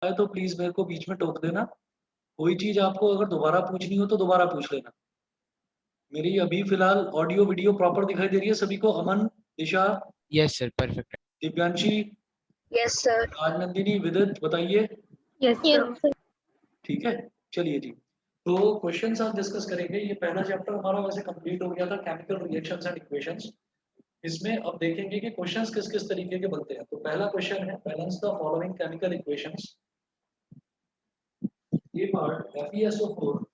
है तो प्लीज मेरे को बीच में टोक देना। कोई चीज आपको अगर दोबारा पूछनी हो तो दोबारा पूछ लेना। मेरी अभी फिलहाल ऑडियो वीडियो प्रॉपर दिखाई दे रही है सभी को? Aman, Disha, yes sir, perfect. Divyanshi, yes sir. Rajnandini, Vidit, बताइए। Yes sir. ठीक है, चलिए जी। तो क्वेश्चंस आप डिस्कस करेंगे। ये पहला चैप्टर हमारा वैसे कंप्लीट हो गया था, केमिकल रिएक्शंस एंड इक्वेशंस। इसमें अब देखेंगे कि क्वेश्चंस किस किस तरीके के बनते हैं। तो पहला क्वेश्चन है, balance the following chemical equations. ये पार्ट FeSO4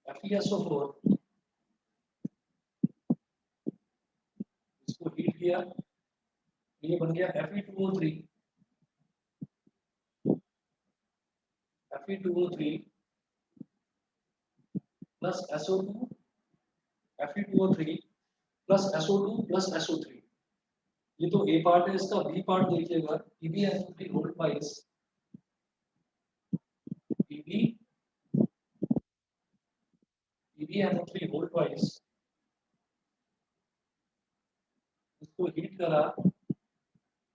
FeSO4 इसको हीट किया, ये बन गया Fe2O3 plus SO2 Fe2O3 plus SO2 plus SO3। ये तो ए पार्ट है। इसका बी पार्ट देखिएगा, PbNO3 whole twice PbNO3 whole twice, इसको हीट करा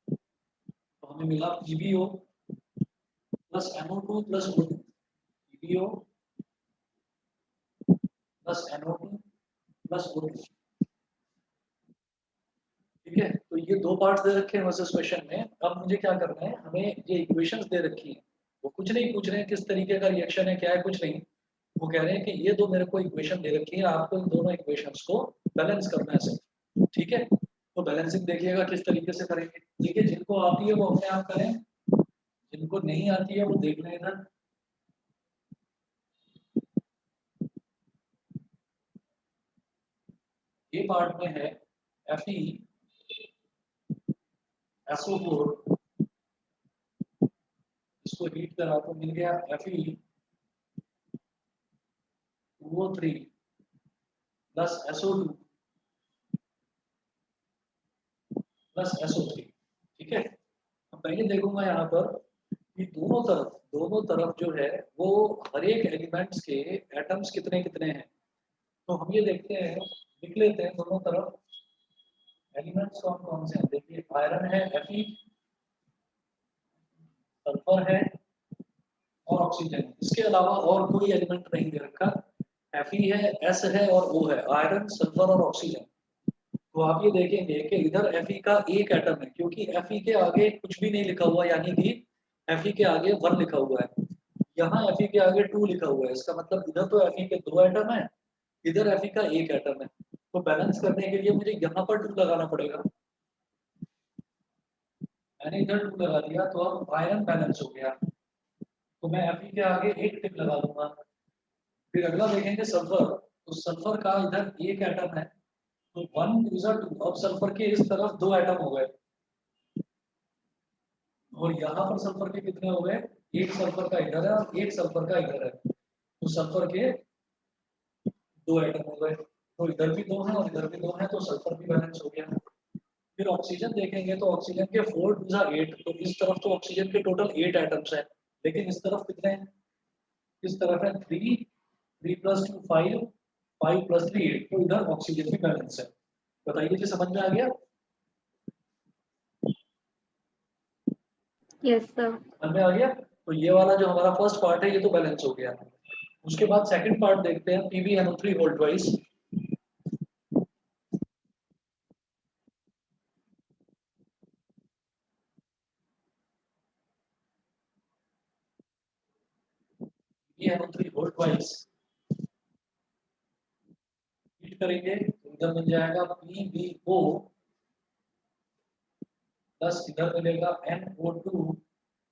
तो हमें मिला PbO plus NO2 plus O2। PbO plus NO2 plus O2। ठीक है, तो ये दो पार्ट्स दे रखे हैं वैसे क्वेश्चन में। अब मुझे क्या करना है, हमें ये इक्वेशंस दे रखी हैं, वो कुछ नहीं पूछ रहे हैं किस तरीके का रिएक्शन है, क्या है, कुछ नहीं। वो कह रहे हैं कि ये दो मेरे को इक्वेशन दे रखी है, आपको इन दोनों इक्वेशंस को बैलेंस करना है सिर्फ। ठीक है, तो बैलेंसिंग देखिएगा किस तरीके से करेंगे। ठीक है, जिनको आती है वो अपने आप करें, जिनको नहीं आती है वो देख लें इधर। ये पार्ट में है FeSO4, इसको हीट करा तो मिल गया Fe2O3 plus SO2 plus SO3। ठीक है, अब मैं ये देखूंगा यहाँ पर कि दोनों तरफ जो है वो हर एक एलिमेंट्स के एटम्स कितने कितने हैं। तो हम ये देखते हैं, लिख लेते हैं दोनों तरफ एलिमेंट्स कौन कौन से हैं। देखिए, आयरन है Fe, सल्फर है और ऑक्सीजन। इसके अलावा और कोई एलिमेंट नहीं दे रखा। Fe है, S है और O है, आयरन, सल्फर और ऑक्सीजन। तो आप ये देखेंगे कि इधर Fe का एक एटम है, क्योंकि Fe के आगे कुछ भी नहीं लिखा हुआ, यानी कि Fe के आगे 1 लिखा हुआ है, यहाँ Fe के आगे 2 लिखा हुआ है। इसका मतलब इधर तो Fe के 2 एटम है, इधर Fe का एक एटम है। तो बैलेंस करने के लिए मुझे यहाँ पर 2 लगाना पड़ेगा। मैंने इधर 2 लगा दिया तो अब आयरन बैलेंस हो गया। तो मैं Fe के आगे एक टिक लगा दूंगा। फिर अगला देखेंगे सल्फर। तो सल्फर का इधर एक एटम है, तो 1 2 2। अब सल्फर के इस तरफ 2 एटम हो गए और यहाँ पर सल्फर के कितने हो गए, एक सल्फर का इधर है और एक सल्फर का इधर है। तो सल्फर के 2 एटम हो गए, तो इधर भी 2 है और इधर भी 2 है, तो सल्फर भी बैलेंस हो गया। फिर ऑक्सीजन देखेंगे तो ऑक्सीजन के 4 2 8। तो इस तरफ तो ऑक्सीजन के टोटल 8 एटम्स है, लेकिन इस तरफ कितने हैं, इस तरफ है 3 3 प्लस 2 5 5 प्लस 3 8। तो इधर ऑक्सीजन भी बैलेंस है। बताइए जी, समझ में आ गया? Yes sir. समझ में आ गया? तो ये वाला जो हमारा फर्स्ट पार्ट है ये तो बैलेंस हो गया। उसके बाद सेकंड पार्ट देखते हैं, PbNO3 whole twice. PbNO3 whole twice heat करेंगे तो इधर मिल जाएगा PbO प्लस इधर मिलेगा NO2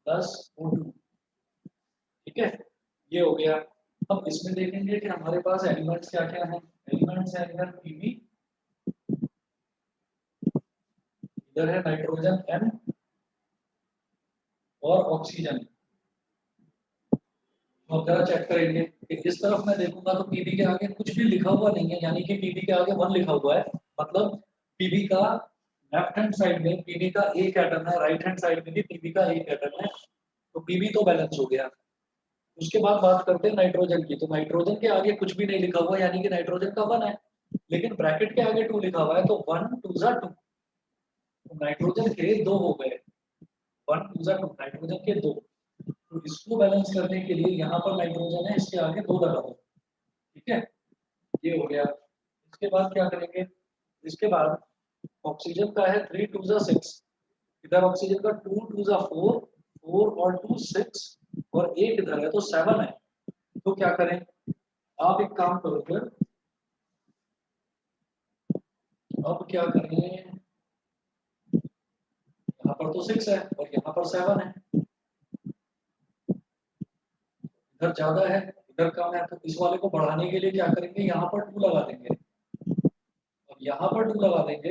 प्लस O2। ठीक है, ये हो गया। अब इसमें देखेंगे कि हमारे पास एलिमेंट्स क्या क्या हैं। एलिमेंट्स है इधर Pb, इधर है नाइट्रोजन N और ऑक्सीजन। तो जरा चेक करेंगे कि इस तरफ मैं देखूंगा तो Pb के आगे कुछ भी लिखा हुआ नहीं है, यानी कि Pb के आगे 1 लिखा हुआ है। मतलब Pb का लेफ्ट हैंड साइड में Pb का एक एटम है, राइट हैंड साइड में भी Pb का एक एटम है। तो Pb तो बैलेंस हो गया। उसके बाद बात करते हैं नाइट्रोजन की। तो नाइट्रोजन के आगे कुछ भी नहीं लिखा हुआ, यानी कि नाइट्रोजन का 1 है, लेकिन ब्रैकेट के आगे 2 लिखा हुआ है, तो 1 2 2। तो नाइट्रोजन के 2 हो गए, 1 2 2, नाइट्रोजन के 2। तो इसको बैलेंस करने के लिए यहाँ पर नाइट्रोजन है, इसके आगे 2 लगा दो, ठीक है, ये हो गया। इसके बाद क्या करेंगे, इसके बाद ऑक्सीजन का है 3 2 6, इधर ऑक्सीजन का 2 2 4, 4 और 2 6, और एक इधर है तो 7 है। तो क्या करें, आप एक काम करो फिर, अब क्या करें, यहाँ पर तो 6 है और यहाँ पर 7 है, इधर ज्यादा है इधर कम है, तो इस वाले को बढ़ाने के लिए क्या करेंगे, यहाँ पर 2 लगा देंगे और यहाँ पर 2 लगा देंगे,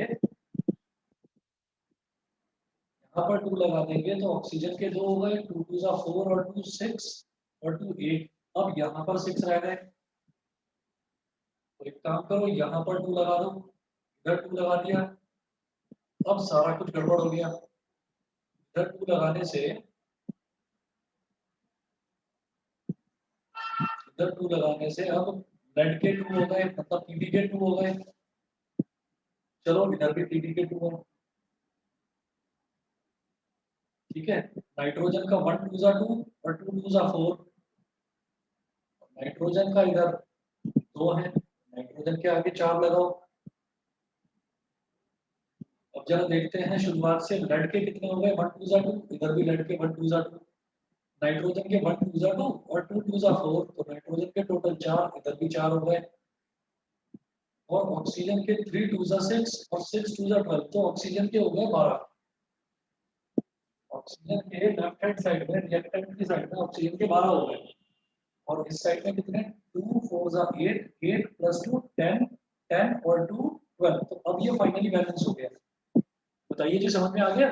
यहाँ पर 2 लगा देंगे, तो ऑक्सीजन के 2 हो गए, 2 2 4 और 2 6 और 2 8। अब यहाँ पर 6 रह गए, तो एक काम करो, यहाँ पर 2 लगा दो, इधर 2 लगा दिया। अब सारा कुछ गड़बड़ हो गया, इधर 2 लगाने से, इधर 2 लगाने से अब लेड के 2 हो गए, मतलब पीबी के 2 हो गए। चलो इधर भी पीबी के 2 हो, ठीक है। नाइट्रोजन का 1 2 2 और 2 2 4, नाइट्रोजन का इधर 2 है, नाइट्रोजन के आगे 4 लगाओ। अब जरा देखते हैं शुरुआत से, लेड के कितने हो गए, 1 2 2, इधर भी लेड के 1 2 2, नाइट्रोजन के 1 2 2 और 2 2 4, तो नाइट्रोजन के टोटल 4, इधर भी 4 हो गए, और ऑक्सीजन के 3 2 6 और 6 2 12, तो ऑक्सीजन के हो गए 12। ऑक्सीजन के लेफ्ट हैंड साइड में, रिएक्टेंट की साइड में ऑक्सीजन के 12 हो गए, और इस साइड में कितने, 2 4 8, 8 + 2 10, 10 और 2 12। तो अब ये फाइनली बैलेंस हो गया। बताइए जी, समझ में आ गया?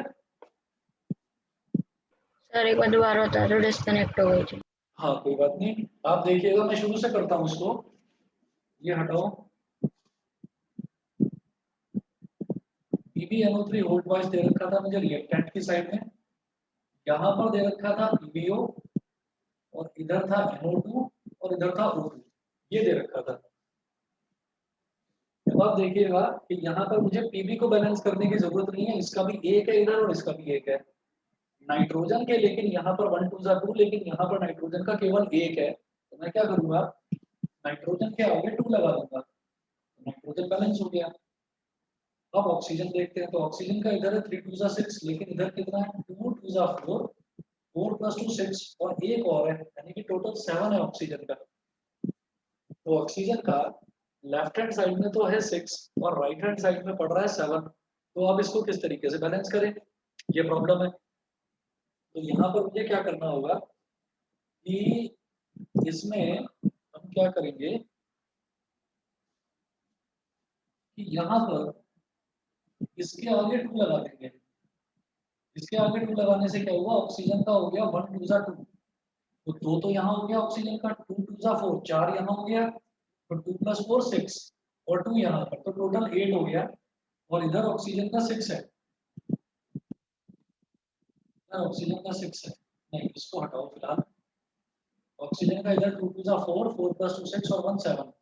सर एक बार दोबारा बता दो, डिस्कनेक्ट हो गई थी। हाँ कोई बात नहीं, आप देखिएगा, मैं शुरू से करता हूँ इसको, ये हटाओ, PbNO3 होल्ड वाइज दे रखा था मुझे रिएक्टेंट की साइड में, यहाँ पर दे रखा था PbO, और इधर था NO2 और इधर था O2, ये दे रखा था। अब आप देखिएगा कि यहाँ पर मुझे Pb को बैलेंस करने की जरूरत नहीं है, इसका भी एक है इधर और इसका भी एक है, नाइट्रोजन के लेकिन यहाँ पर 1 2 2, लेकिन यहाँ पर नाइट्रोजन का केवल एक है, तो मैं क्या करूंगा, नाइट्रोजन के आगे 2 लगा दूंगा, नाइट्रोजन बैलेंस हो गया। अब ऑक्सीजन देखते हैं, तो ऑक्सीजन का इधर है 3 2 6, लेकिन इधर कितना है, 2 2 4, 4 + 2 6, और एक और है, यानी कि टोटल 7 है ऑक्सीजन का। तो ऑक्सीजन का लेफ्ट हैंड साइड में तो है 6 और राइट हैंड साइड में पड़ रहा है 7। तो अब इसको किस तरीके से बैलेंस करें, ये प्रॉब्लम है। तो यहाँ पर मुझे क्या करना होगा कि इसमें हम क्या करेंगे कि यहाँ पर इसके आगे 2 लगा देंगे, इसके आगे 2 लगाने से क्या हुआ, ऑक्सीजन का हो गया 1 2 2, तो 2 तो यहाँ हो गया ऑक्सीजन का, 2 2 4, 4 यहाँ हो गया, तो 2 + 4 6 और 2 यहाँ पर, तो टोटल 8 हो गया, और इधर ऑक्सीजन का 6 है, इधर ऑक्सीजन का 6 है, नहीं इसको हटाओ फिलहाल, ऑक्सीजन का इधर 2 2 4, 4 + 2 6 और 1 7,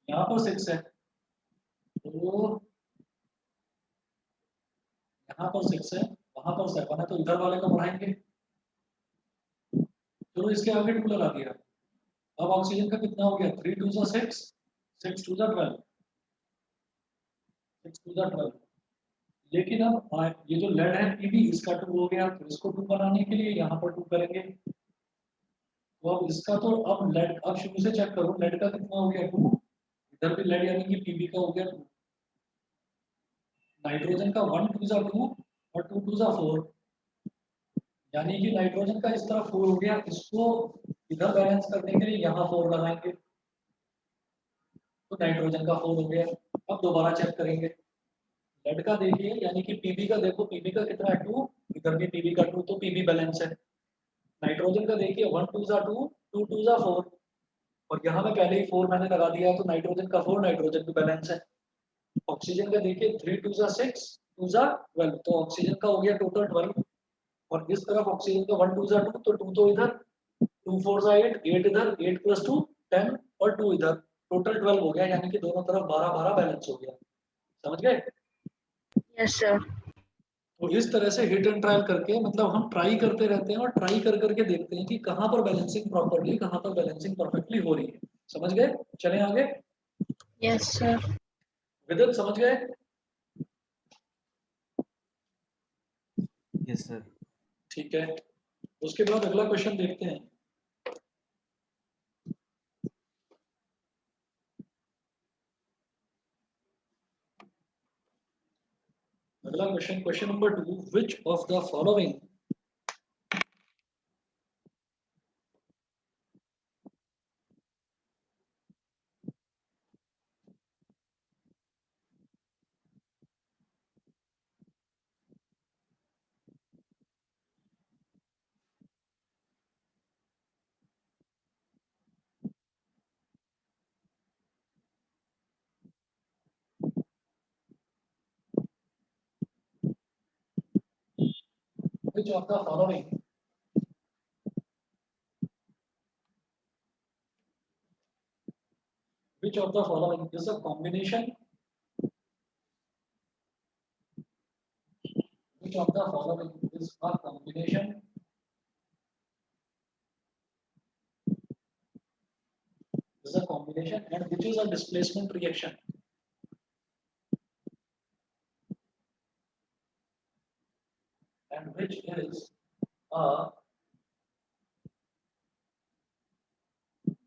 यहाँ पर 6 है, तो यहाँ पर 6 है, वहां पर 7 है, तो इधर वाले को बढ़ाएंगे, चलो इसके आगे 2 लगा दिया। अब ऑक्सीजन का कितना हो गया, 3 2 6, 6 2 12, 6 2 12, लेकिन अब ये जो लेड है Pb, इसका 2 हो गया, तो इसको 2 बनाने के लिए यहाँ पर 2 करेंगे, तो अब इसका तो, अब लेड, अब शुरू से चेक करो, लेड का कितना हो गया 2, इधर भी लेड यानी कि Pb का हो गया 2, नाइट्रोजन का 1 2 2 और 2 2 4, यानी कि नाइट्रोजन का इस तरफ 4 हो गया, इसको इधर बैलेंस करने के लिए यहाँ 4 लगाएंगे, तो नाइट्रोजन का 4 हो गया। अब दोबारा चेक करेंगे, लेड का देखिए, यानी कि Pb का देखो, Pb का कितना है 2, इधर भी Pb का 2, तो Pb बैलेंस है। नाइट्रोजन का देखिए 1 2 2, 2 2 4, और यहाँ में पहले ही 4 मैंने लगा दिया है, तो नाइट्रोजन का 4, नाइट्रोजन भी बैलेंस है। ऑक्सीजन का देखिए 3 2 6, 2 12, तो ऑक्सीजन का हो गया टोटल 12, और इस तरफ ऑक्सीजन का 1 2 2, तो 2 तो इधर, 2 4 8, 8 इधर, 8 + 2 10 और 2 इधर, टोटल 12 हो गया, यानी कि दोनों तरफ 12 12 बैलेंस हो गया। समझ गए? Yes sir. तो इस तरह से हिट एंड ट्रायल करके मतलब हम ट्राई करते रहते हैं और ट्राई कर करके देखते हैं कि कहाँ पर बैलेंसिंग प्रॉपर्ली, कहाँ पर बैलेंसिंग परफेक्टली हो रही है। समझ गए? चलें आगे। Yes sir. विदित समझ गए? Yes sir. ठीक है, उसके बाद अगला क्वेश्चन देखते हैं। अगला question, question number 2, which of the following which of the following which of the following is a combination, which of the following is a combination and which is a displacement reaction, and which is a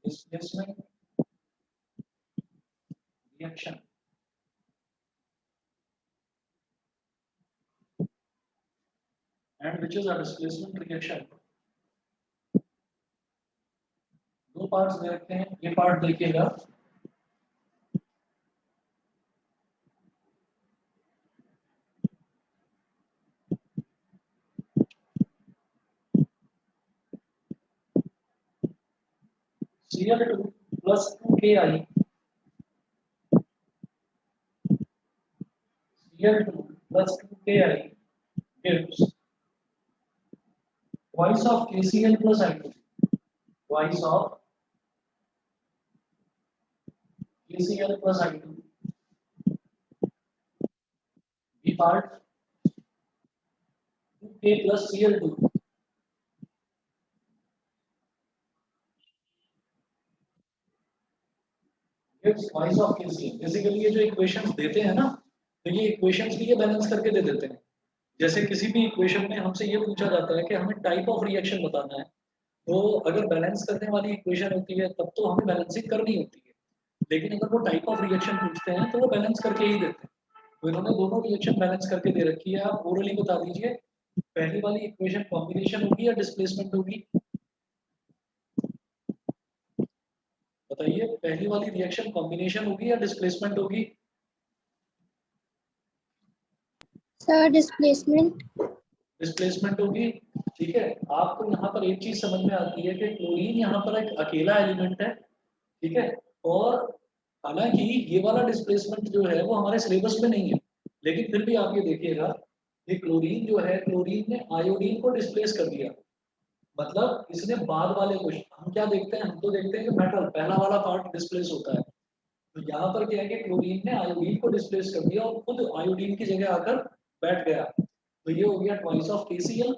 displacement reaction, and which is a displacement reaction। दो parts दे रखे हैं, ये part देखिएगा, Cl2 plus 2Ki, Cl2 plus 2Ki gives twice of KCl plus I2, twice of KCl plus I2। B part 2K plus Cl2 gives twice of KCl। Basically ये जो equations देते हैं ना, तो ये इक्वेशंस भी ये बैलेंस करके दे देते हैं। जैसे किसी भी इक्वेशन में हमसे ये पूछा जाता है कि हमें टाइप ऑफ रिएक्शन बताना है, तो अगर बैलेंस करने वाली इक्वेशन होती है तब तो हमें बैलेंसिंग करनी होती है, लेकिन अगर वो टाइप ऑफ रिएक्शन पूछते हैं तो वो बैलेंस करके ही देते हैं। तो इन्होंने दोनों रिएक्शन बैलेंस करके दे रखी है। आप ओरली बता दीजिए, पहली वाली इक्वेशन कॉम्बिनेशन होगी या डिस्प्लेसमेंट होगी? बताइए, पहली वाली रिएक्शन कॉम्बिनेशन होगी या डिस्प्लेसमेंट होगी? Sir displacement. डिस्प्लेसमेंट होगी। ठीक है, आपको यहाँ पर एक चीज समझ में आती है कि क्लोरीन यहाँ पर एक अकेला एलिमेंट है, ठीक है, और हालांकि ये वाला डिस्प्लेसमेंट जो है वो हमारे सिलेबस में नहीं है, लेकिन फिर भी आप ये देखिएगा, ये क्लोरीन जो है, क्लोरीन ने आयोडीन को डिस्प्लेस कर दिया। मतलब इसने बाद वाले क्वेश्चन, हम क्या देखते हैं, हम तो देखते हैं कि मेटल पहला वाला पार्ट डिस्प्लेस होता है, तो यहाँ पर क्या है कि क्लोरीन ने आयोडीन को डिस्प्लेस कर दिया और खुद आयोडीन की जगह आकर बैठ गया। तो ये हो गया twice of KCl,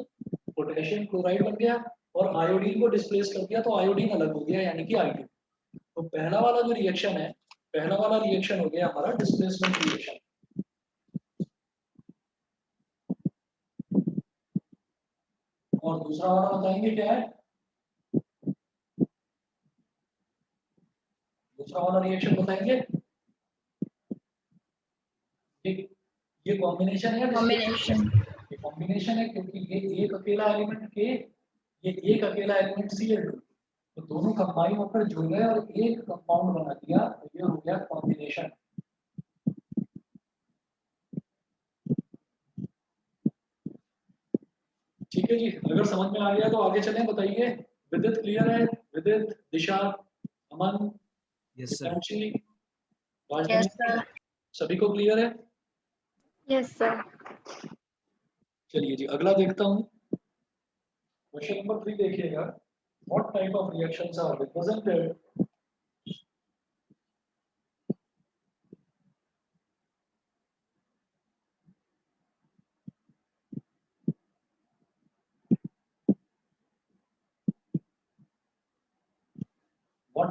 potassium chloride बन गया, और आयोडीन को डिस्प्लेस कर दिया तो आयोडीन अलग हो गया, यानी कि I2। तो पहला वाला जो रिएक्शन है, पहला वाला रिएक्शन हो गया हमारा डिस्प्लेसमेंट रिएक्शन। और दूसरा वाला बताएंगे क्या है? दूसरा वाला रिएक्शन बताएंगे, ये कॉम्बिनेशन है, कॉम्बिनेशन। ये कॉम्बिनेशन है, क्योंकि ये एक अकेला एलिमेंट के, ये एक अकेला एलिमेंट Cl2, तो दोनों कंबाइन होकर जुड़ गए और एक कंपाउंड बना दिया, तो ये हो गया कॉम्बिनेशन। ठीक है जी, अगर समझ में आ गया तो आगे चलें। बताइए, विदित क्लियर है? Vidit, Disha, Aman, yes sir. Divyanshi, yes राजधानी, सर। सभी को क्लियर है? Yes sir. चलिए जी, अगला देखता हूँ। क्वेश्चन नंबर 3 देखिएगा, what type of reactions are represented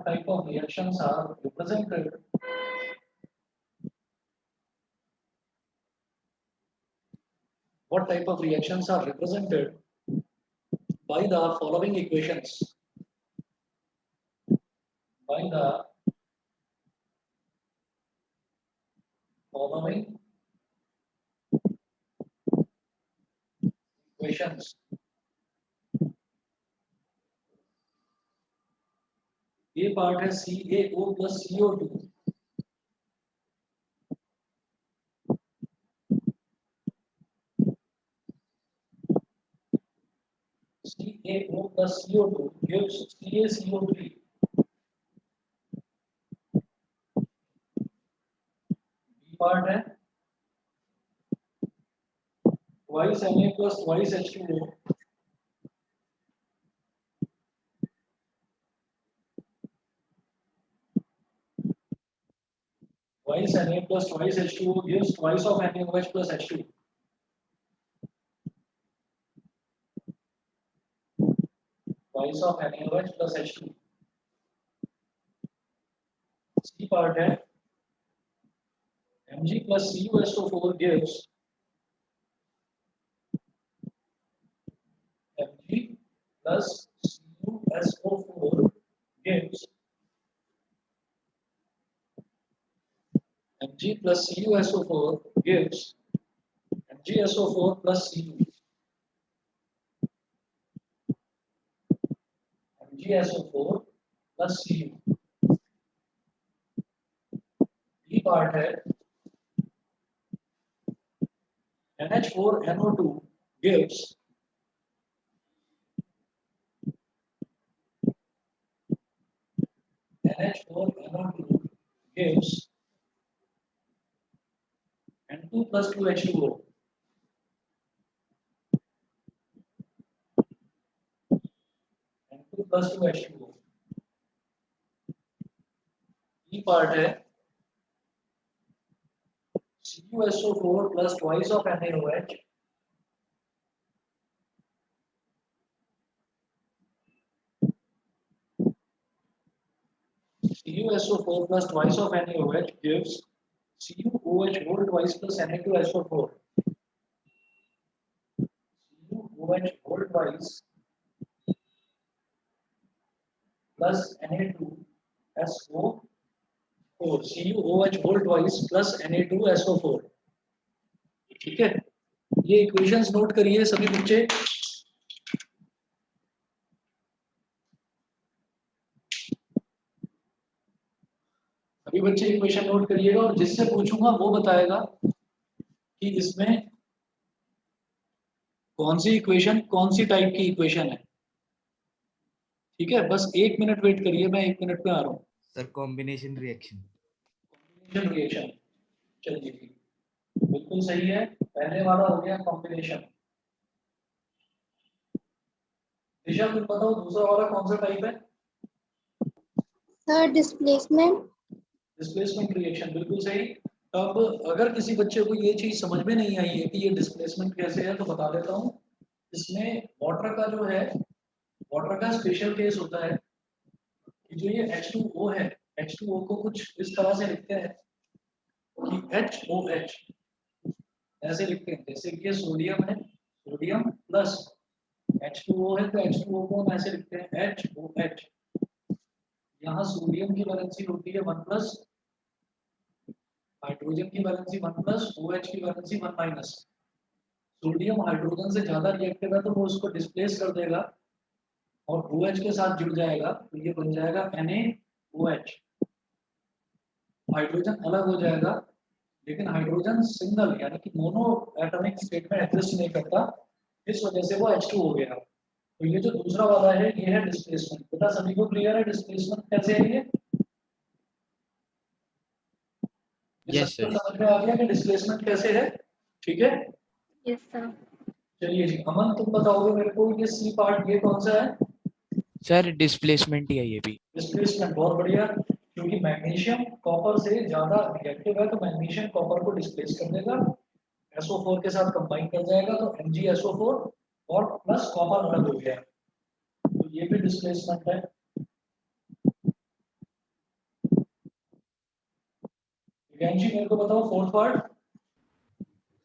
type of reactions are represented by the following equations? By the following equations. ये पार्ट है CaO plus CO2. CaO plus CO2 gives CaCO3. B part है twice Na plus twice H2O. Twice Na plus twice H2O gives twice of NaOH plus H2. Twice of NaOH plus H2. C part है Mg plus CuSO4 gives Mg plus CuSO4 gives Mg plus CuSO4 gives MgSO4 plus Cu. MgSO4 plus Cu. D part है NH4NO2 gives NH4NO2 gives N2 plus 2H2O. N2 plus 2H2O. E part है CuSO4 plus twice of NaOH CuSO4 plus twice of NaOH gives CuOH whole twice plus Na2SO4. CuOH whole twice plus Na2SO4. CuOH whole twice plus Na2SO4. ठीक है, ये equations note करिए सभी बच्चे. सभी बच्चे equation note करिएगा और जिससे पूछूंगा वो बताएगा कि इसमें कौन सी इक्वेशन कौन सी टाइप की इक्वेशन है. ठीक है, बस 1 मिनट वेट करिए, मैं 1 मिनट में आ रहा हूँ. Sir combination reaction. Combination reaction, चलिए ठीक, बिल्कुल सही है. पहले वाला हो गया कॉम्बिनेशन. दिशा तुम बताओ दूसरा वाला कौन सा टाइप है? Sir displacement. डिस्प्लेसमेंट रिएक्शन, बिल्कुल सही. अब अगर किसी बच्चे को ये चीज समझ में नहीं आई है कि ये डिस्प्लेसमेंट कैसे है तो बता देता हूँ. इसमें वाटर का जो है, वाटर का स्पेशल केस होता है कि जो ये H2O है, H2O को कुछ इस तरह से लिखते हैं कि HOH ऐसे लिखते हैं. जैसे कि ये सोडियम है, सोडियम प्लस H2O है तो H2O को हम ऐसे लिखते हैं HOH. यहाँ सोडियम की वैलेंसी होती है 1 प्लस, हाइड्रोजन की वैलेंसी 1 प्लस, OH की वैलेंसी 1 माइनस. सोडियम हाइड्रोजन से ज्यादा रिएक्टिव है तो वो उसको डिस्प्लेस कर देगा और OH के साथ जुड़ जाएगा तो ये बन जाएगा NaOH. हाइड्रोजन अलग हो जाएगा, लेकिन हाइड्रोजन सिंगल यानी कि मोनो एटॉमिक स्टेट में एग्जिस्ट नहीं करता, इस वजह से वो H2 हो गया. तो ये जो दूसरा वाला है ये है डिस्प्लेसमेंट. बेटा सभी को क्लियर है डिस्प्लेसमेंट कैसे है? ये यस सर. समझ में आ गया कि डिस्प्लेसमेंट कैसे है? ठीक है. Yes sir. चलिए जी, अमन तुम बताओगे मेरे को ये सी पार्ट ये कौन सा है? सर डिस्प्लेसमेंट ही है ये भी. डिस्प्लेसमेंट, बहुत बढ़िया. क्योंकि मैग्नीशियम कॉपर से ज्यादा रिएक्टिव है तो मैग्नीशियम कॉपर को डिस्प्लेस कर देगा, SO4 के साथ कंबाइन कर जाएगा तो MgSO4 और प्लस कॉपर अलग हो गया. तो ये भी डिस्प्लेसमेंट है. दिव्यांशी मेरे को बताओ fourth part.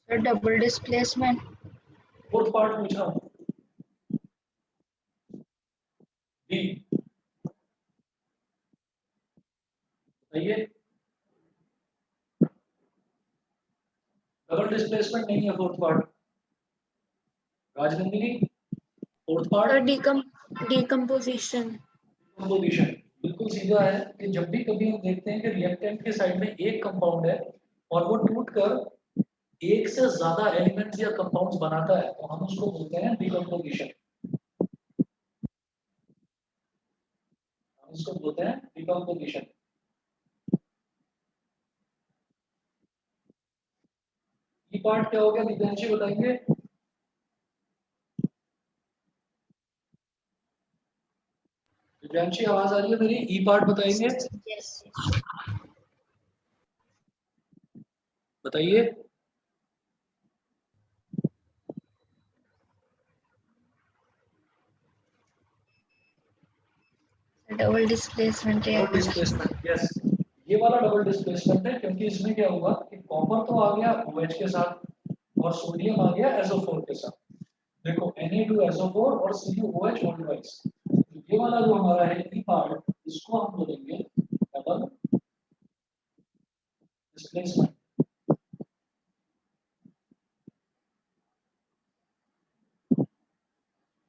Sir, double displacement. Fourth part पूछ रहा हूँ। डी बताइए। डबल डिस्प्लेसमेंट नहीं है fourth part. Rajnandini fourth Sir, part decomposition. Composition बिल्कुल सीधा है कि जब भी कभी हम देखते हैं कि रिएक्टेंट के साइड में एक कंपाउंड है और वो टूटकर एक से ज्यादा एलिमेंट्स या कंपाउंड्स बनाता है तो हम उसको बोलते हैं डिकम्पोजिशन। हम उसको बोलते हैं डिकम्पोजिशन। ये पार्ट क्या हो गया दिव्यांशी बताएंगे। दिव्यांशी आवाज आ रही है मेरी। ई पार्ट बताएंगे। Yes. बताइए। Double displacement double reaction. Displacement yes. ये वाला डबल डिस्प्लेसमेंट है क्योंकि इसमें क्या हुआ कि कॉपर तो आ गया OH के साथ और सोडियम आ गया SO4 के साथ। देखो Na2SO4 और CuOH मॉडिफाइज। ये वाला जो हमारा है ई पार्ट इसको हम बोलेंगे डबल डिस्प्लेसमेंट।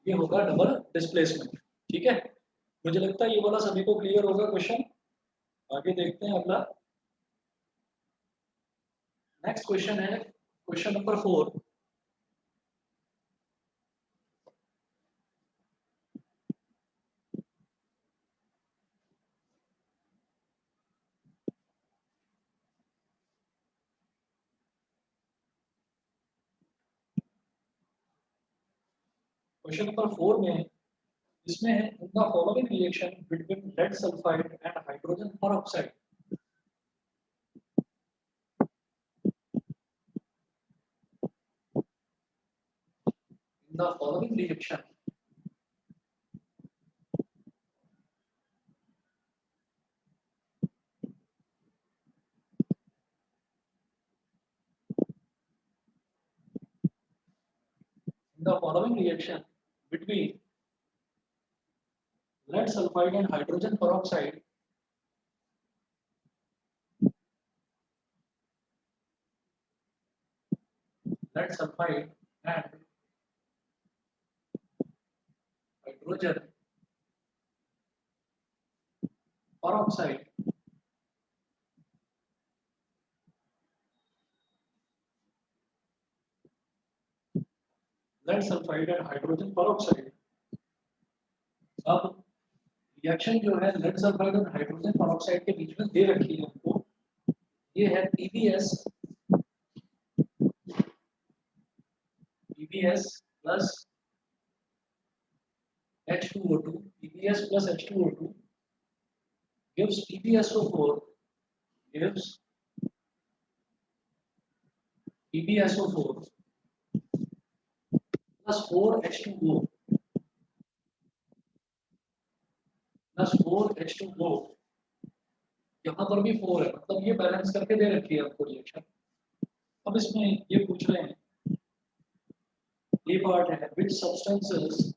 ये होगा डबल डिस्प्लेसमेंट। ठीक है, मुझे लगता है ये वाला सभी को क्लियर होगा क्वेश्चन। आगे देखते हैं अगला। नेक्स्ट क्वेश्चन है क्वेश्चन नंबर 4। क्वेश्चन नंबर 4 में इसमें है in the following reaction between lead sulphide and hydrogen peroxide. In the following reaction in the following reaction between lead sulfide and hydrogen peroxide lead sulfide and hydrogen peroxide lead sulfide and hydrogen peroxide। अब reaction जो है lead sulphide और hydrogen peroxide के बीच में दे रखी है हमको। ये है PbS plus H2O2 PbS plus H2O2 gives PbSO4 gives PbSO4 plus 4H2O plus 4H2O। यहाँ पर भी 4 है मतलब ये बैलेंस करके दे रखी है आपको रिएक्शन। अब इसमें ये पूछ रहे हैं ये पार्ट है which substances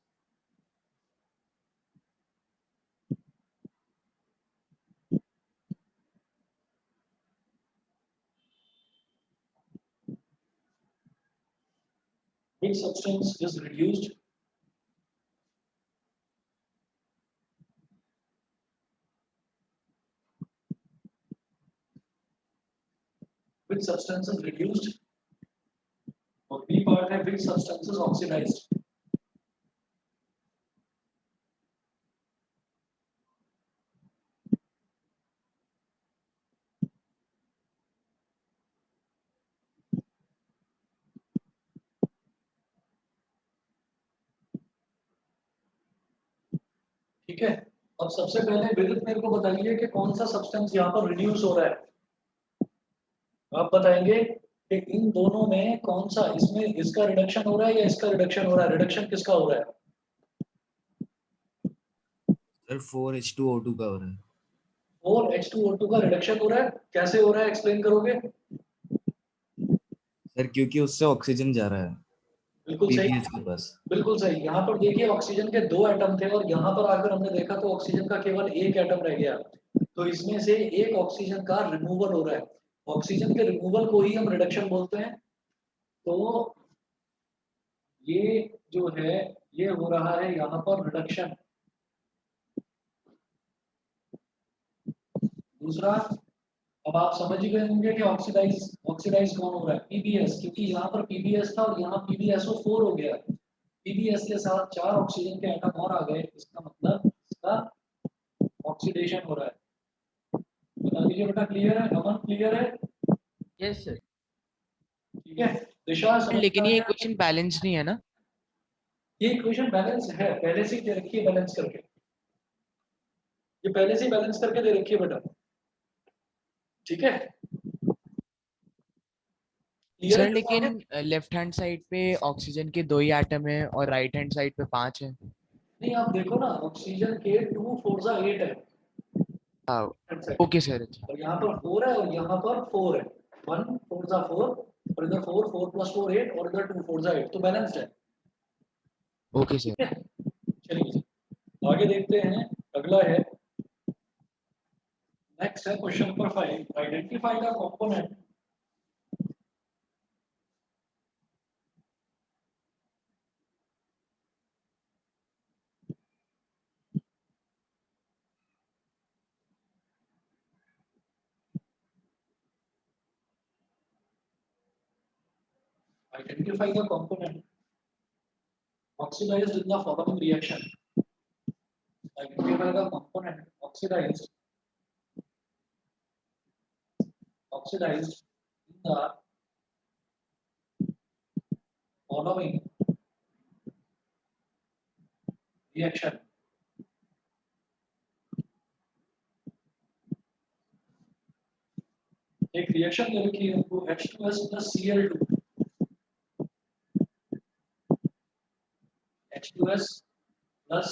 which substance is reduced which substance is reduced और B पार्ट है which substance is oxidized। ठीक है, अब सबसे पहले विदित मेरे को बताइए कि कौन सा सब्सटेंस यहाँ पर रिड्यूस हो रहा है। आप बताएंगे कि इन दोनों में कौन सा इसमें इसका रिडक्शन हो रहा है या इसका रिडक्शन हो रहा है। रिडक्शन किसका हो रहा है सर 4H2O2 का हो रहा है। और H2O2 का रिडक्शन हो रहा है, कैसे हो रहा है एक्सप्लेन करोगे? सर क्योंकि उससे ऑक्सीजन जा रहा है बिल्कुल सही, पीपीएस के पास। बिल्कुल सही। यहाँ पर देखिए ऑक्सीजन के 2 एटम थे और यहाँ पर आकर हमने देखा तो ऑक्सीजन का केवल 1 एटम रह गया। तो इसमें से एक ऑक्सीजन का रिमूवल हो रहा है, ऑक्सीजन के रिमूवल को ही हम रिडक्शन बोलते हैं। तो ये जो है ये हो रहा है यहाँ पर रिडक्शन। दूसरा, अब आप समझ ही गए होंगे कि ऑक्सीडाइज ऑक्सीडाइज कौन हो रहा है? पीबीएस, क्योंकि यहाँ पर पीबीएस था और यहाँ पीबीएसओ4 हो गया। पीबीएस के साथ 4 ऑक्सीजन के एटम और आ गए, इसका मतलब इसका ऑक्सीडेशन हो रहा है। बता दीजिए बेटा, क्लियर है? अमन क्लियर है? Yes sir. ठीक है, दिशा समझ लेकिन में ये आया? इक्वेशन बैलेंस नहीं है ना? ये इक्वेशन बैलेंस है, पहले से ही दे रखी है बैलेंस करके, ये पहले से ही बैलेंस करके दे रखी है बेटा। ठीक है, क्लियर सर है? लेकिन लेफ्ट हैंड साइड पे ऑक्सीजन के 2 ही एटम है और राइट हैंड साइड पे 5 है। नहीं, आप देखो ना, ऑक्सीजन के 2 4 जा 8 है हाँ। right side। Okay sir. और यहाँ पर 4 है और यहाँ पर 4 है, 1 4 जा 4 और इधर 4 4 + 4 8 और इधर 2 4 जा 8, तो बैलेंस्ड है। ओके ठीक सर। है, चलिए आगे देखते हैं। अगला है, नेक्स्ट है question number 5, identify the component identify the component oxidized in the following reaction. Identify the component oxidized in the following reaction. एक रिएक्शन दे रखी है हमको, H2S plus Cl2, H2S plus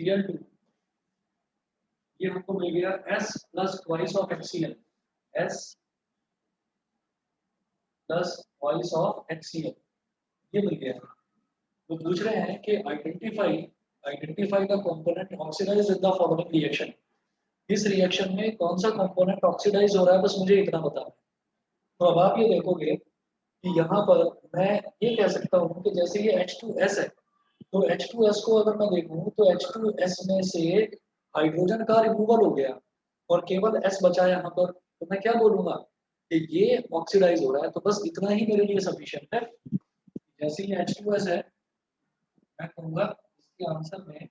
Cl2, ये हमको मिल गया S plus twice of HCl, S plus twice of HCl, ये मिल गया। तो पूछ रहे हैं कि identify the component oxidised in the following reaction. इस रिएक्शन में कौन सा कंपोनेंट ऑक्सीडाइज हो रहा है, बस मुझे इतना बताना है। तो अब आप ये देखोगे कि यहाँ पर मैं ये कह सकता हूँ कि जैसे ये H2S है, तो H2S को अगर मैं देखूँ तो H2S में से हाइड्रोजन का रिमूवल हो गया और केवल S बचा है यहाँ पर, तो मैं क्या बोलूंगा कि ये ऑक्सीडाइज हो रहा है। तो बस इतना ही मेरे लिए सफिशिएंट है। जैसे ये H2S है, मैं कहूँगा इसके आंसर में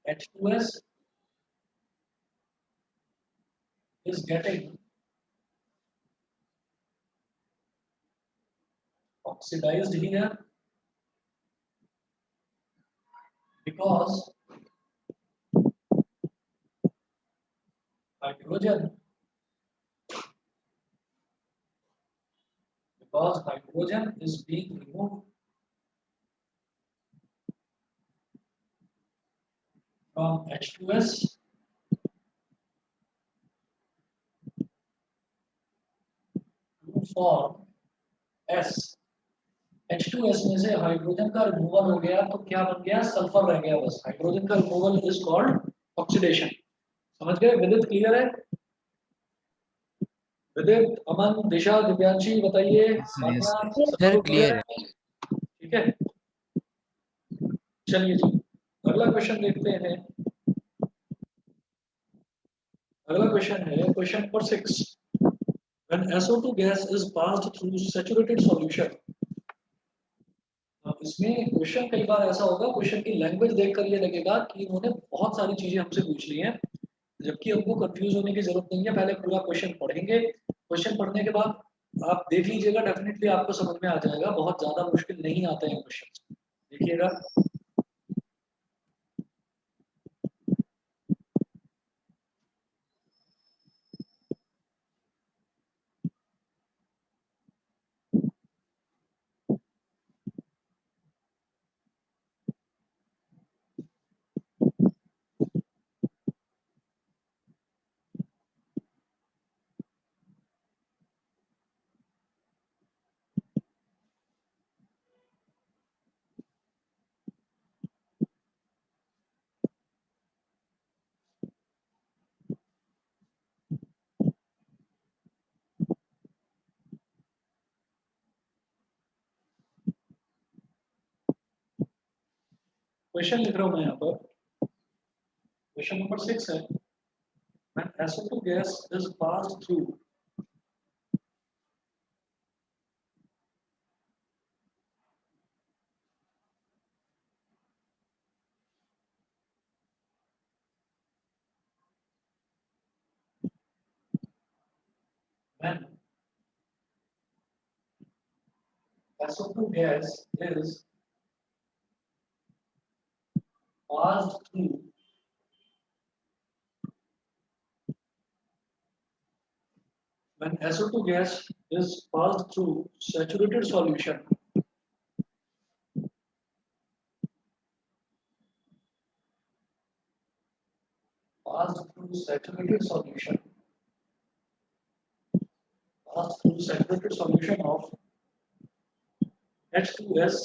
H2S is getting oxidized here because hydrogen is being removed from H2S to form S। H2S में से हाइड्रोजन का रिमूवल हो गया तो क्या बन गया? सल्फर रह गया बस। हाइड्रोजन का रिमूवल इज कॉल्ड ऑक्सीडेशन। समझ गए? विदित क्लियर है? विदित, अमन, दिशा, दिव्यांशी बताइए। यस आत्मा, सर। सब सर लोग क्लियर क्लियर है। है? ठीक है, चलिए जी अगला क्वेश्चन देखते हैं। अगला क्वेश्चन है question number 6, when SO2 gas is passed through saturated solution। अब इसमें क्वेश्चन कई बार ऐसा होगा, क्वेश्चन की लैंग्वेज देखकर ये लगेगा कि इन्होंने बहुत सारी चीजें हमसे पूछ ली हैं, जबकि हमको कंफ्यूज होने की जरूरत नहीं है। पहले पूरा क्वेश्चन पढ़ेंगे, क्वेश्चन पढ़ने के बाद आप देख लीजिएगा, डेफिनेटली आपको समझ में आ जाएगा। बहुत ज्यादा मुश्किल नहीं आते हैं क्वेश्चन, देखिएगा। क्वेश्चन लिख रहा हूं मैं यहाँ पर, क्वेश्चन नंबर 6 है, when SO2 gas is passed through when SO2 gas is passed through when SO2 gas is passed through saturated solution passed through saturated solution passed through saturated solution of H2S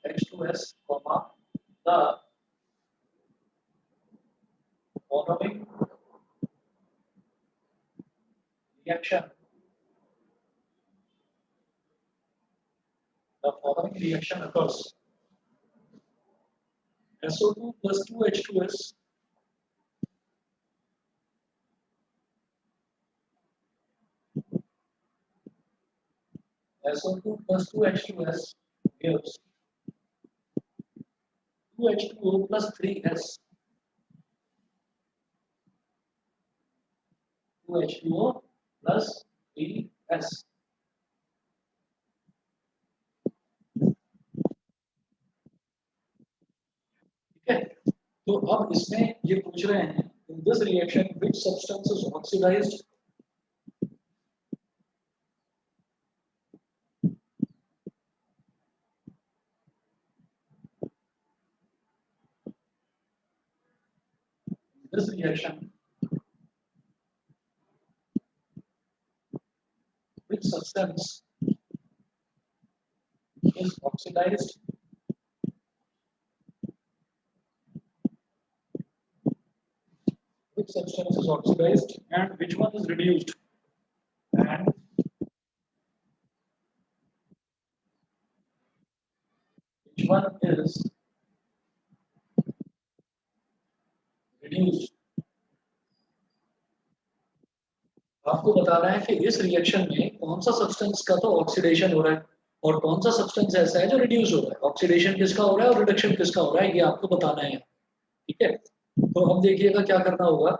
H2S, the following reaction occurs. SO2 plus 2H2S SO2 plus 2H2S gives 2H2O plus 3S 2H2O plus 3S. ठीक है, तो अब इसमें ये पूछ रहे हैं in this reaction which substance is oxidized. This reaction which substance is oxidized which substance is oxidized and which one is reduced and which one is reduced. आपको बताना है कि इस रिएक्शन में कौन सा सब्सटेंस का तो ऑक्सीडेशन हो रहा है और कौन सा सब्सटेंस ऐसा है जो रिड्यूस हो रहा है, ऑक्सीडेशन किसका हो रहा है और रिडक्शन किसका हो रहा है, ये आपको बताना है। ठीक है, तो अब देखिएगा क्या करना होगा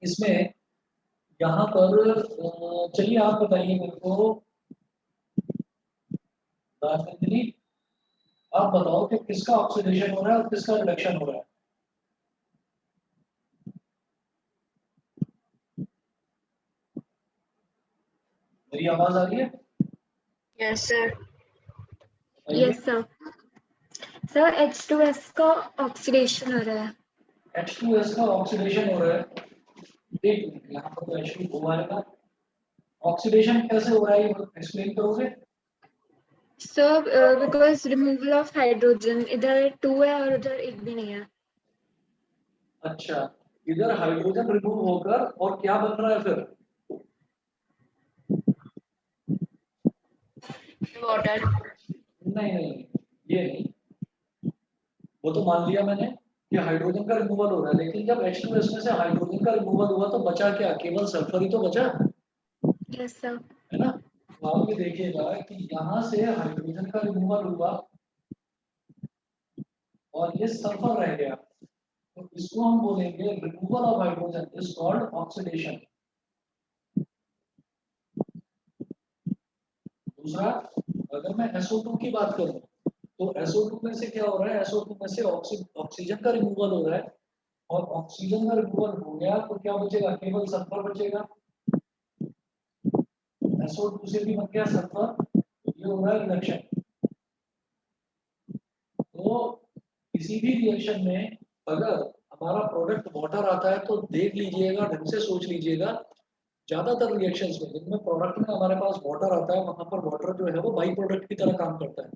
इसमें, यहाँ पर चलिए आप बताइए मेरे को राजनंदिनी, आप बताओ कि किसका ऑक्सीडेशन हो रहा है और किसका रिडक्शन हो रहा है। मेरी आवाज आ रही है? Yes, sir. Yes, sir. Sir, H2S का ऑक्सीडेशन हो रहा है। H2S का ऑक्सीडेशन हो रहा है। एक मिनट, यहाँ पर तो H2O आएगा। ऑक्सीडेशन कैसे हो रहा है ये एक्सप्लेन करोगे? Sir, because removal of hydrogen, इधर 2 है और उधर एक भी नहीं है। अच्छा, इधर हाइड्रोजन रिमूव होकर और क्या बन रहा है फिर? वाटर। नहीं नहीं, ये नहीं, वो तो मान लिया मैंने कि हाइड्रोजन का रिमूवल हो रहा है, लेकिन जब H2S में से हाइड्रोजन का रिमूवल हुआ तो बचा क्या? केवल सल्फर ही तो बचा। Yes sir. है ना? तो आप ये देखिएगा कि यहाँ से हाइड्रोजन का रिमूवल हुआ और ये सल्फर रह गया, तो इसको हम बोलेंगे removal of hydrogen is called oxidation. दूसरा, अगर मैं SO2 की बात करूं तो SO2 में से क्या हो रहा है? SO2 में से ऑक्सीजन का रिमूवल हो रहा है और ऑक्सीजन का रिमूवल हो गया तो क्या बचेगा? केवल सल्फर बचेगा। SO2 से भी बन गया सल्फर, तो ये हो रहा है रिडक्शन। तो किसी भी रिएक्शन में अगर हमारा प्रोडक्ट वाटर आता है तो देख लीजिएगा, ढंग से सोच लीजिएगा, ज्यादातर रिएक्शंस में जिनमें प्रोडक्ट में हमारे पास वाटर आता है वहां पर वाटर जो है वो बाई प्रोडक्ट की तरह काम करता है।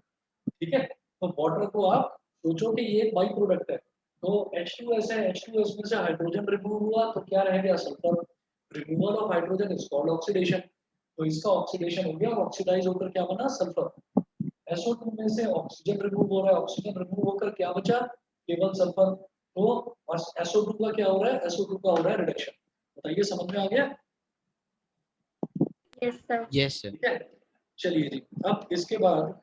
ठीक है, तो वाटर को आप सोचो कि ये एक बाई प्रोडक्ट है, तो H2S है, H2S में से हाइड्रोजन रिमूव हुआ तो क्या रह गया? Sulphur. Removal of hydrogen is called oxidation, तो इसका ऑक्सीडेशन हो गया और ऑक्सीडाइज होकर क्या बना? सल्फर। SO2 में से ऑक्सीजन रिमूव हो रहा है, ऑक्सीजन रिमूव होकर क्या बचा, केवल सल्फर। तो और SO2 का क्या हो रहा है, SO2 का हो रहा है रिडक्शन। बताइए समझ में आ गया? Yes, sir. yes sir. ठीक है, चलिए जी। अब इसके बाद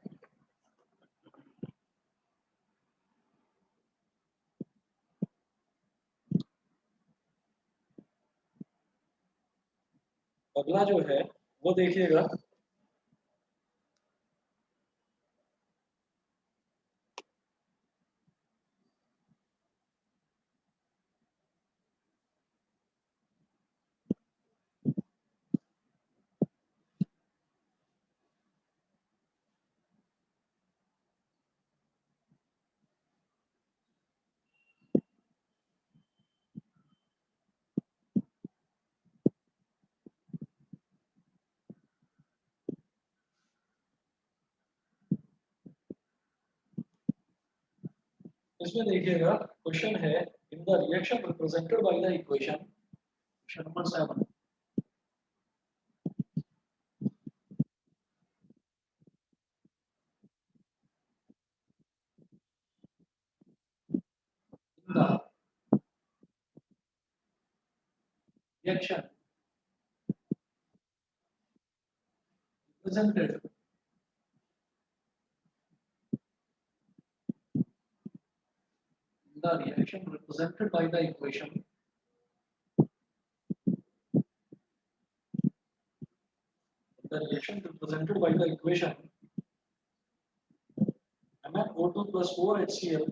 अगला जो है वो देखिएगा, इसमें देखिएगा क्वेश्चन है, in the reaction represented by the equation, question number 7। the reaction represented by the equation MnO2 plus 4HCl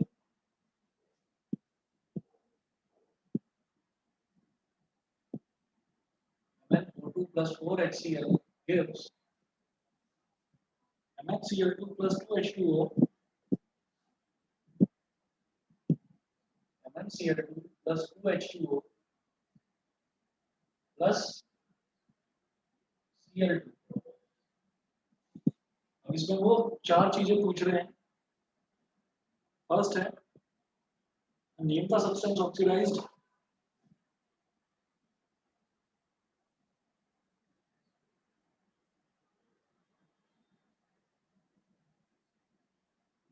MnO2 plus 4HCl gives MnCl2 plus 2H2O MnCl2 plus 2H2O plus Cl2। अब इसमें वो चार चीजें पूछ रहे हैं। First है name the substance oxidised,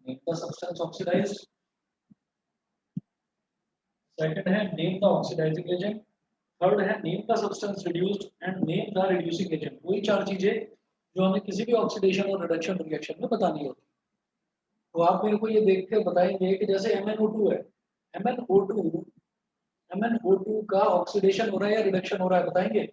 name the substance oxidised. Second है name the oxidising agent. Third है name the substance reduced and name the reducing agent. वही चार चीजें जो हमें किसी भी ऑक्सीडेशन और रिडक्शन रिएक्शन में बतानी होती है। तो आप मेरे को ये देख कर बताएंगे कि जैसे MnO2 है, MnO2 का ऑक्सीडेशन हो रहा है या रिडक्शन हो रहा है, बताएंगे?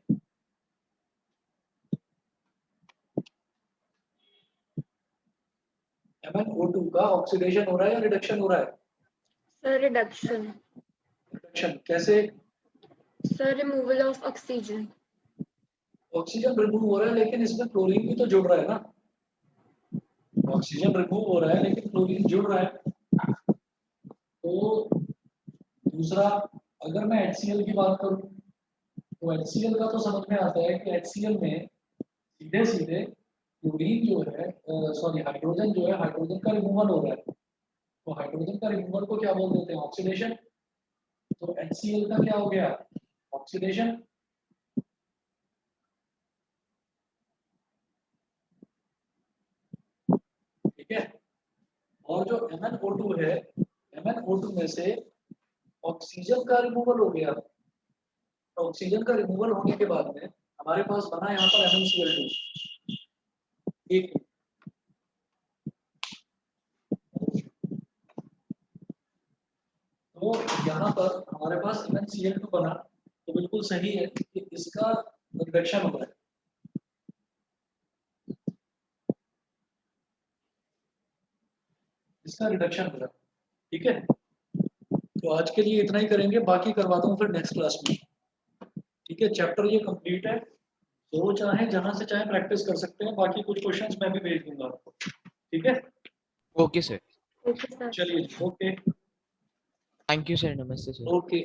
MnO2 का ऑक्सीडेशन हो रहा है या रिडक्शन हो रहा है? Sir, reduction. रिडक्शन कैसे? Sir, removal of oxygen. Oxygen remove हो रहा है लेकिन इसमें क्लोरीन भी तो जुड़ रहा है ना। ऑक्सीजन रिमूव हो रहा है लेकिन क्लोरीन जुड़ रहा है। तो दूसरा, अगर मैं HCl की बात करूं तो HCl का तो समझ में आता है कि HCl में सीधे सीधे क्लोरीन जो है, सॉरी हाइड्रोजन जो है, हाइड्रोजन का रिमूवल हो रहा है। तो हाइड्रोजन का रिमूवल को क्या बोल देते हैं? ऑक्सीडेशन। तो HCl का क्या हो गया? ऑक्सीडेशन। ठीक है। और जो MnO2 है, MnO2 में से ऑक्सीजन का रिमूवल हो गया। तो ऑक्सीजन का रिमूवल होने के बाद में हमारे पास बना यहाँ पर MnCl2। एक तो यहाँ पर हमारे पास MnCl2 बना, तो बिल्कुल सही है कि इसका रिडक्शन हो रहा है। इसका रिडक्शन हो रहा है। ठीक है, तो आज के लिए इतना ही करेंगे, बाकी करवाता हूँ फिर नेक्स्ट क्लास में। ठीक है, चैप्टर ये कंप्लीट है। तो चाहे जहां से चाहे प्रैक्टिस कर सकते हैं, बाकी कुछ क्वेश्चंस मैं भी भेज दूंगा आपको। ठीक है, Okay sir. Okay, sir. चलिए, okay Thank you sir. Namaste sir. Okay.